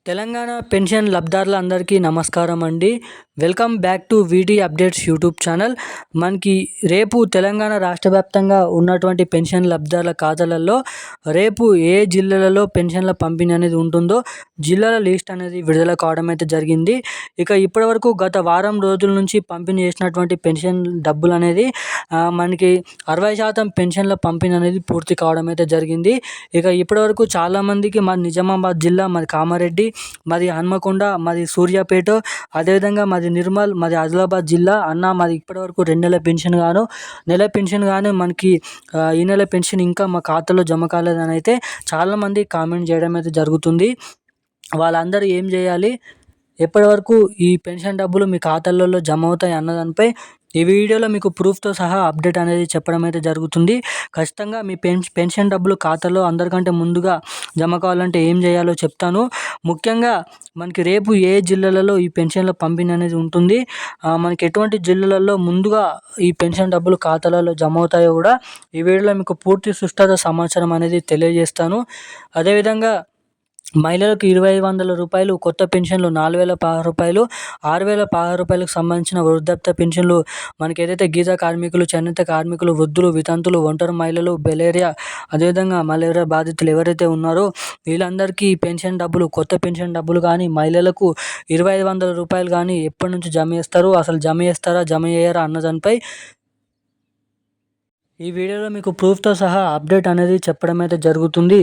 Telangana pension లబ్ధిదారులందరికీ నమస్కారం అండి. Welcome back to వీటీ updates YouTube channel. మనకి రేపు తెలంగాణ రాష్ట్ర వ్యాప్తంగా ఉన్నటువంటి పెన్షన్ లబ్ధిదారుల ఖాతాలలో రేపు ఏ జిల్లాలలో పెన్షన్ల పంపిణీ అనేది ఉంటుందో జిల్లాల లిస్ట్ అనేది విడుదల కావడం అయితే జరిగింది. ఇక ఇప్పటివరకు గత వారం రోజుల నుంచి పంపిణీ చేసినటువంటి పెన్షన్ డబ్బులు అనేది మనకి 60% పెన్షన్ల పంపిణీ అనేది పూర్తి కావడం అయితే జరిగింది. ఇక ఇప్పటివరకు చాలామందికి మాది నిజామాబాద్ జిల్లా, మాది కామారెడ్డి, మాది హన్మకొండ, మాది సూర్యాపేట, అదేవిధంగా మాది నిర్మల్, మాది ఆదిలాబాద్ జిల్లా. మాది ఇప్పటివరకు 2 నెలల పెన్షన్ గాను, నెల పెన్షన్ గాను మనకి ఈ నెల పెన్షన్ ఇంకా మా ఖాతాలో జమ కాలేదని అయితే చాలామంది కామెంట్ చేయడం అయితే జరుగుతుంది. వాళ్ళందరూ ఏం చేయాలి, ఎప్పటివరకు ఈ పెన్షన్ డబ్బులు మీ ఖాతాలలో జమ అవుతాయి అన్నదానిపై ఈ వీడియోలో మీకు ప్రూఫ్తో సహా అప్డేట్ అనేది చెప్పడం అయితే జరుగుతుంది. ఖచ్చితంగా మీ పెన్షన్ డబ్బులు ఖాతాలో అందరికంటే ముందుగా జమ కావాలంటే ఏం చేయాలో చెప్తాను. ముఖ్యంగా మనకి రేపు ఏ జిల్లాలలో ఈ పెన్షన్ల పంపిణీ అనేది ఉంటుంది, మనకి ఎటువంటి జిల్లాలలో ముందుగా ఈ పెన్షన్ డబ్బులు ఖాతాలలో జమ అవుతాయో కూడా ఈ వీడియోలో మీకు పూర్తి సుష్ఠత సమాచారం అనేది తెలియజేస్తాను. అదేవిధంగా మహిళలకు 2,500 రూపాయలు, కొత్త పెన్షన్లు 4,016 రూపాయలు, 6,016 రూపాయలకు సంబంధించిన వృద్ధాప్య పెన్షన్లు మనకి ఏదైతే గీత కార్మికులు, చేనేత కార్మికులు, వృద్ధులు, వితంతులు, ఒంటరి మహిళలు, బెలేరియా, అదేవిధంగా మలేరియా బాధితులు ఎవరైతే ఉన్నారో వీళ్ళందరికీ పెన్షన్ డబ్బులు, కొత్త పెన్షన్ డబ్బులు కానీ, మహిళలకు 2,500 రూపాయలు కానీ ఎప్పటి నుంచి జమ చేస్తారు, అసలు జమ చేస్తారా, జమ చేయరా అన్నదానిపై ఈ వీడియోలో మీకు ప్రూఫ్తో సహా అప్డేట్ అనేది చెప్పడం అయితే జరుగుతుంది.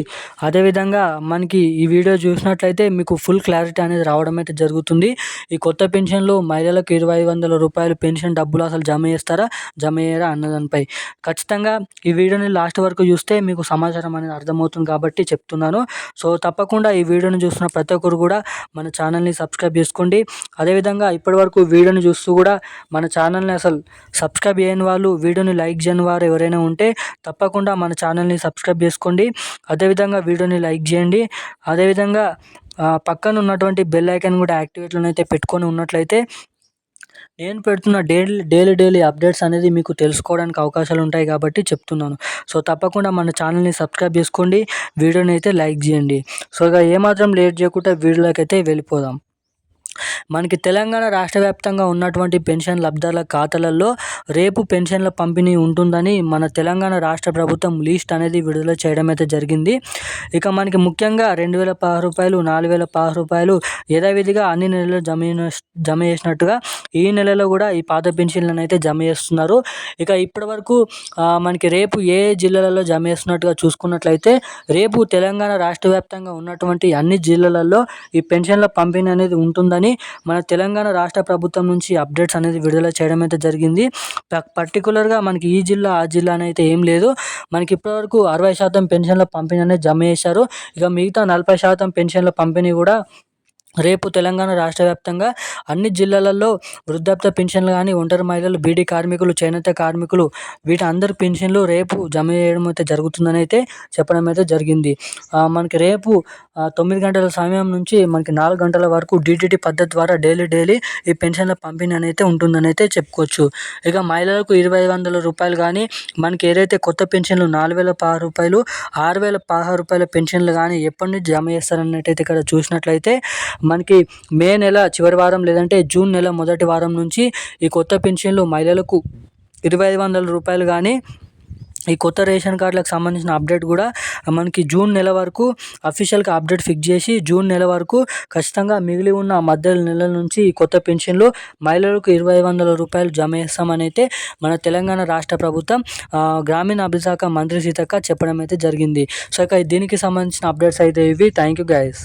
అదేవిధంగా మనకి ఈ వీడియో చూసినట్లయితే మీకు ఫుల్ క్లారిటీ అనేది రావడం అయితే జరుగుతుంది. ఈ కొత్త పెన్షన్లు మహిళలకు 2,500 రూపాయలు పెన్షన్ డబ్బులు అసలు జమ చేస్తారా, జమ చేయరా అన్నదానిపై ఖచ్చితంగా ఈ వీడియోని లాస్ట్ వరకు చూస్తే మీకు సమాచారం అనేది అర్థమవుతుంది కాబట్టి చెప్తున్నాను. సో తప్పకుండా ఈ వీడియోని చూస్తున్న ప్రతి ఒక్కరు కూడా మన ఛానల్ని సబ్స్క్రైబ్ చేసుకోండి. అదేవిధంగా ఇప్పటివరకు వీడియోని చూస్తూ కూడా మన ఛానల్ని అసలు సబ్స్క్రైబ్ చేయని వాళ్ళు, వీడియోని లైక్ చేయని వారు ఎవరైనా ఉంటే తప్పకుండా మన ఛానల్ని సబ్స్క్రైబ్ చేసుకోండి. అదేవిధంగా వీడియోని లైక్ చేయండి. అదేవిధంగా పక్కన ఉన్నటువంటి బెల్ ఐకాన్ కూడా యాక్టివేట్లోనైతే పెట్టుకొని ఉన్నట్లయితే నేను పెడుతున్న డైలీ అప్డేట్స్ అనేది మీకు తెలుసుకోవడానికి అవకాశాలు ఉంటాయి కాబట్టి చెప్తున్నాను. సో తప్పకుండా మన ఛానల్ని సబ్స్క్రైబ్ చేసుకోండి, వీడియోని అయితే లైక్ చేయండి. సో ఇక ఏమాత్రం లేట్ చేయకుండా వీడియోలోకి అయితే వెళ్ళిపోదాం. మనకి తెలంగాణ రాష్ట్ర వ్యాప్తంగా ఉన్నటువంటి పెన్షన్ లబ్ధిదారుల ఖాతాలలో రేపు పెన్షన్ల పంపిణీ ఉంటుందని మన తెలంగాణ రాష్ట్ర ప్రభుత్వం లిస్ట్ అనేది విడుదల చేయడం అయితే జరిగింది. ఇక మనకి ముఖ్యంగా 2,016 రూపాయలు, 4,016 రూపాయలు యథావిధిగా అన్ని నెలల్లో జమ చేసినట్టుగా ఈ నెలలో కూడా ఈ పాత పెన్షన్లను అయితే జమ చేస్తున్నారు. ఇక ఇప్పటి వరకు మనకి రేపు ఏ జిల్లాలలో జమ చేస్తున్నట్టుగా చూసుకున్నట్లయితే రేపు తెలంగాణ రాష్ట్ర వ్యాప్తంగా ఉన్నటువంటి అన్ని జిల్లాలలో ఈ పెన్షన్ల పంపిణీ అనేది ఉంటుందని మన తెలంగాణ రాష్ట్ర ప్రభుత్వం నుంచి అప్డేట్స్ అనేది విడుదల చేయడం అయితే జరిగింది. పర్టికులర్గా మనకి ఈ జిల్లా ఆ జిల్లా అని అయితే ఏం లేదు. మనకి ఇప్పటివరకు 60% పెన్షన్ల పంపిణీ అనేది జమ చేశారు. ఇక మిగతా 40% పెన్షన్ల పంపిణీ కూడా రేపు తెలంగాణ రాష్ట్ర వ్యాప్తంగా అన్ని జిల్లాలలో వృద్ధాప్య పెన్షన్లు కానీ, ఒంటరి మహిళలు, బీడీ కార్మికులు, చేనేత కార్మికులు వీటి అందరి పెన్షన్లు రేపు జమ చేయడం అయితే జరుగుతుందని అయితే చెప్పడం అయితే జరిగింది. మనకి రేపు 9 గంటల సమయం నుంచి మనకి 4 గంటల వరకు DTT పద్ధతి ద్వారా డైలీ ఈ పెన్షన్ల పంపిణీ అయితే ఉంటుందని అయితే చెప్పుకోవచ్చు. ఇక మహిళలకు 2,500 రూపాయలు కానీ, మనకి ఏదైతే కొత్త పెన్షన్లు 4,016 రూపాయలు, 6,016 రూపాయల పెన్షన్లు కానీ ఎప్పటి నుంచి జమ చేస్తారన్నట్టయితే ఇక్కడ చూసినట్లయితే మనకి మే నెల చివరి వారం లేదంటే జూన్ నెల మొదటి వారం నుంచి ఈ కొత్త పెన్షన్లు మహిళలకు 2,500 రూపాయలు కానీ, ఈ కొత్త రేషన్ కార్డులకు సంబంధించిన అప్డేట్ కూడా మనకి జూన్ నెల వరకు అఫీషియల్గా అప్డేట్ ఫిక్స్ చేసి జూన్ నెల వరకు ఖచ్చితంగా మిగిలి ఉన్న మధ్య నెలల నుంచి ఈ కొత్త పెన్షన్లు మహిళలకు 2,500 రూపాయలు జమ చేస్తామని అయితే మన తెలంగాణ రాష్ట్ర ప్రభుత్వం గ్రామీణ అభివృద్ధి శాఖ మంత్రి సీతక్క చెప్పడం అయితే జరిగింది. సో ఇక దీనికి సంబంధించిన అప్డేట్స్ అయితే ఇవి. Thank you guys.